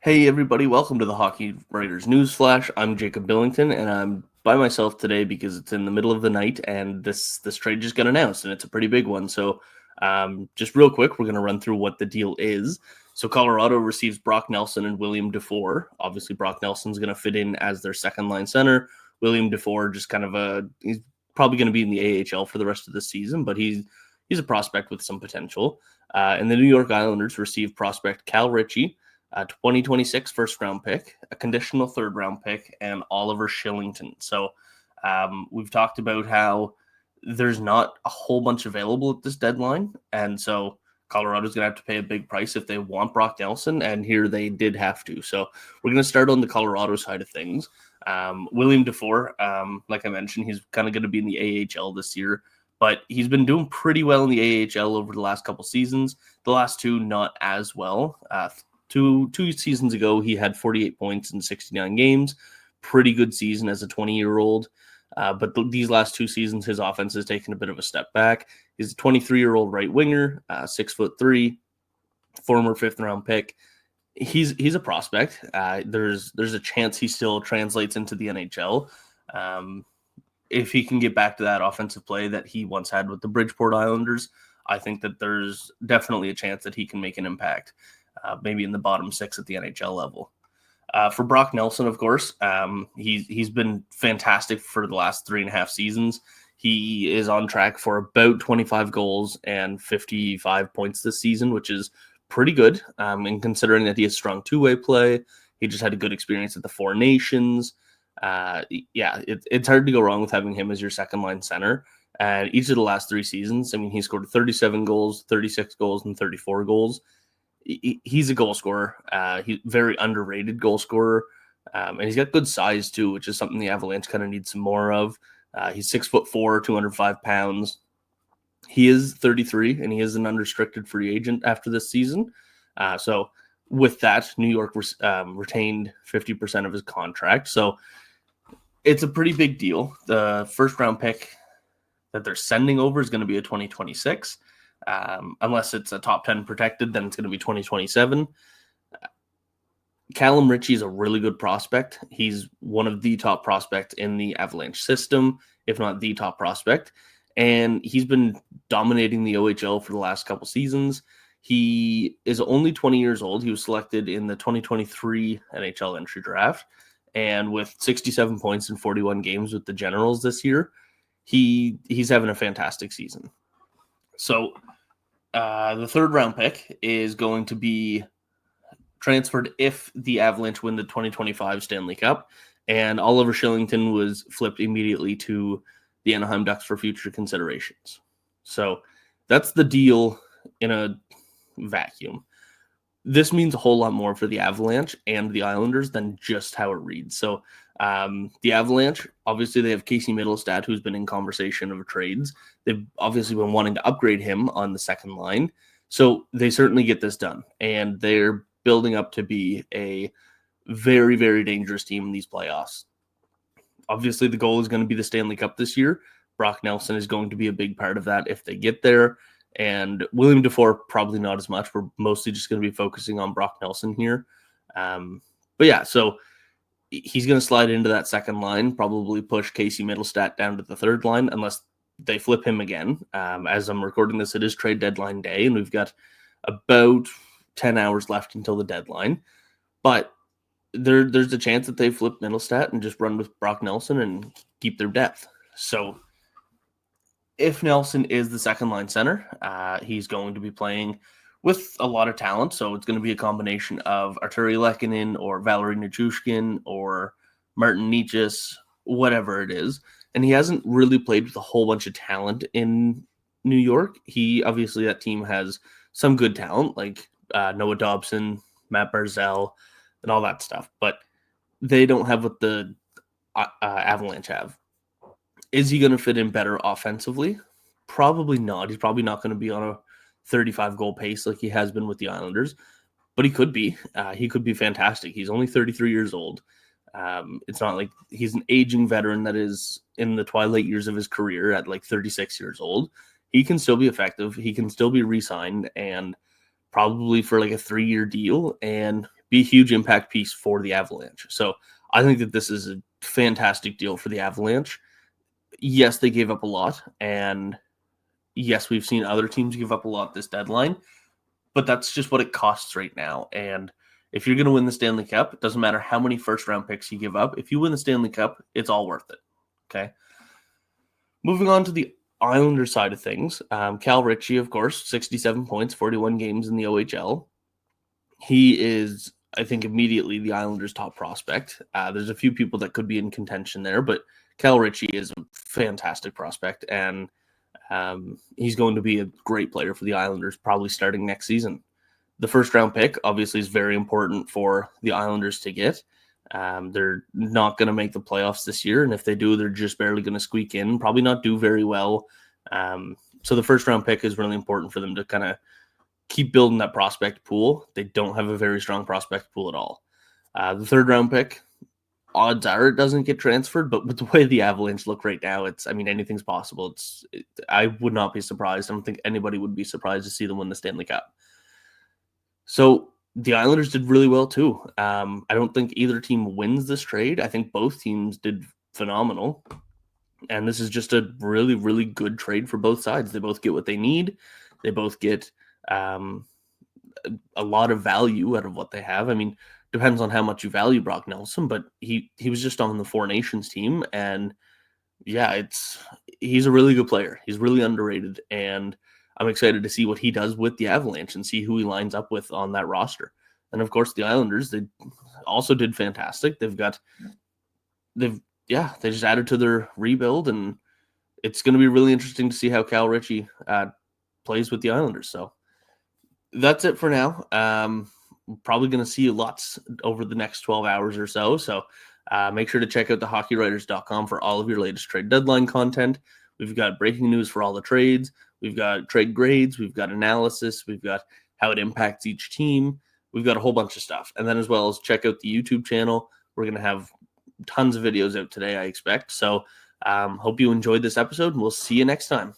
Hey everybody, welcome to the Hockey Writers News Flash. I'm Jacob Billington, and I'm by myself today because it's in the middle of the night, and this trade just got announced, and it's a pretty big one. So, just real quick, we're going to run through what the deal is. So, Colorado receives Brock Nelson and William Dufour. Obviously, Brock Nelson's going to fit in as their second line center. William Dufour just he's probably going to be in the AHL for the rest of the season, but he's a prospect with some potential. And the New York Islanders receive prospect Cal Ritchie, a 2026 first-round pick, a conditional third-round pick, and Oliver Shillington. So we've talked about how there's not a whole bunch available at this deadline, and so Colorado's going to have to pay a big price if they want Brock Nelson, and here they did have to. So we're going to start on the Colorado side of things. William Dufour, like I mentioned, he's kind of going to be in the AHL this year, but he's been doing pretty well in the AHL over the last couple seasons. The last two, not as well. Two seasons ago, he had 48 points in 69 games. Pretty good season as a 20-year-old. But these last two seasons, his offense has taken a bit of a step back. He's a 23-year-old right winger, 6'3", former fifth-round pick. He's a prospect. There's a chance he still translates into the NHL. If he can get back to that offensive play that he once had with the Bridgeport Islanders, I think that there's definitely a chance that he can make an impact. Maybe in the bottom six at the NHL level. For Brock Nelson, of course, he's been fantastic for the last 3.5 seasons. He is on track for about 25 goals and 55 points this season, which is pretty good. And considering that he has strong two-way play, he just had a good experience at the Four Nations. It's hard to go wrong with having him as your second-line center. And each of the last 3 seasons, I mean, he scored 37 goals, 36 goals, and 34 goals. He's a goal scorer. He's very underrated goal scorer. And he's got good size too, which is something the Avalanche kind of need some more of. He's 6'4", 205 pounds. He is 33, and he is an unrestricted free agent after this season. So with that, New York retained 50% of his contract. So it's a pretty big deal. The first round pick that they're sending over is going to be a 2026. Unless it's a top 10 protected, then it's going to be 2027. Calum Ritchie is a really good prospect. He's one of the top prospects in the Avalanche system, if not the top prospect. And he's been dominating the OHL for the last couple seasons. He is only 20 years old. He was selected in the 2023 NHL entry draft. And with 67 points in 41 games with the Generals this year, he's having a fantastic season. So the third round pick is going to be transferred if the Avalanche win the 2025 Stanley Cup, and Oliver Shillington was flipped immediately to the Anaheim Ducks for future considerations. So that's the deal in a vacuum. This means a whole lot more for the Avalanche and the Islanders than just how it reads. So the Avalanche, obviously they have Casey Mittelstadt, who's been in conversation of trades. They've obviously been wanting to upgrade him on the second line. So they certainly get this done. And they're building up to be a very, very dangerous team in these playoffs. Obviously the goal is going to be the Stanley Cup this year. Brock Nelson is going to be a big part of that if they get there. And William Dufour, probably not as much. We're mostly just going to be focusing on Brock Nelson here. So he's going to slide into that second line, probably push Casey Mittelstadt down to the third line, unless they flip him again. As I'm recording this, it is trade deadline day, and we've got about 10 hours left until the deadline. But there's a chance that they flip Mittelstadt and just run with Brock Nelson and keep their depth. So if Nelson is the second line center, he's going to be playing with a lot of talent. So it's going to be a combination of Arturi Lehkonen or Valery Nichushkin or Martin Necas, whatever it is. And he hasn't really played with a whole bunch of talent in New York. Obviously that team has some good talent like Noah Dobson, Matt Barzal, and all that stuff. But they don't have what the Avalanche have. Is he going to fit in better offensively? Probably not. He's probably not going to be on a 35-goal pace like he has been with the Islanders, but he could be. He could be fantastic. He's only 33 years old. It's not like he's an aging veteran that is in the twilight years of his career at like 36 years old. He can still be effective. He can still be re-signed and probably for like a 3-year deal and be a huge impact piece for the Avalanche. So I think that this is a fantastic deal for the Avalanche. Yes, they gave up a lot, and yes, we've seen other teams give up a lot this deadline, but that's just what it costs right now. And if you're going to win the Stanley Cup, it doesn't matter how many first-round picks you give up. If you win the Stanley Cup, it's all worth it, okay? Moving on to the Islander side of things, Cal Ritchie, of course, 67 points, 41 games in the OHL. He is, I think, immediately the Islanders' top prospect. There's a few people that could be in contention there, but Cal Ritchie is a fantastic prospect, and he's going to be a great player for the Islanders, probably starting next season. The first-round pick, obviously, is very important for the Islanders to get. They're not going to make the playoffs this year, and if they do, they're just barely going to squeak in, probably not do very well. So the first-round pick is really important for them to kind of keep building that prospect pool. They don't have a very strong prospect pool at all. The third-round pick, odds are it doesn't get transferred, but with the way the Avalanche look right now, anything's possible. I would not be surprised. I don't think anybody would be surprised to see them win the Stanley Cup. So the Islanders did really well too. I don't think either team wins this trade. I think both teams did phenomenal. And this is just a really, really good trade for both sides. They both get what they need. They both get a lot of value out of what they have. I mean, depends on how much you value Brock Nelson, but he was just on the Four Nations team, and yeah, he's a really good player. He's really underrated, and I'm excited to see what he does with the Avalanche and see who he lines up with on that roster. And of course, the Islanders, they also did fantastic. They just added to their rebuild, and it's going to be really interesting to see how Cal Ritchie plays with the Islanders. So that's it for now. Probably going to see lots over the next 12 hours or so. So make sure to check out the hockeywriters.com for all of your latest trade deadline content. We've got breaking news for all the trades. We've got trade grades. We've got analysis. We've got how it impacts each team. We've got a whole bunch of stuff. And then as well as check out the YouTube channel. We're going to have tons of videos out today, I expect. So hope you enjoyed this episode, and we'll see you next time.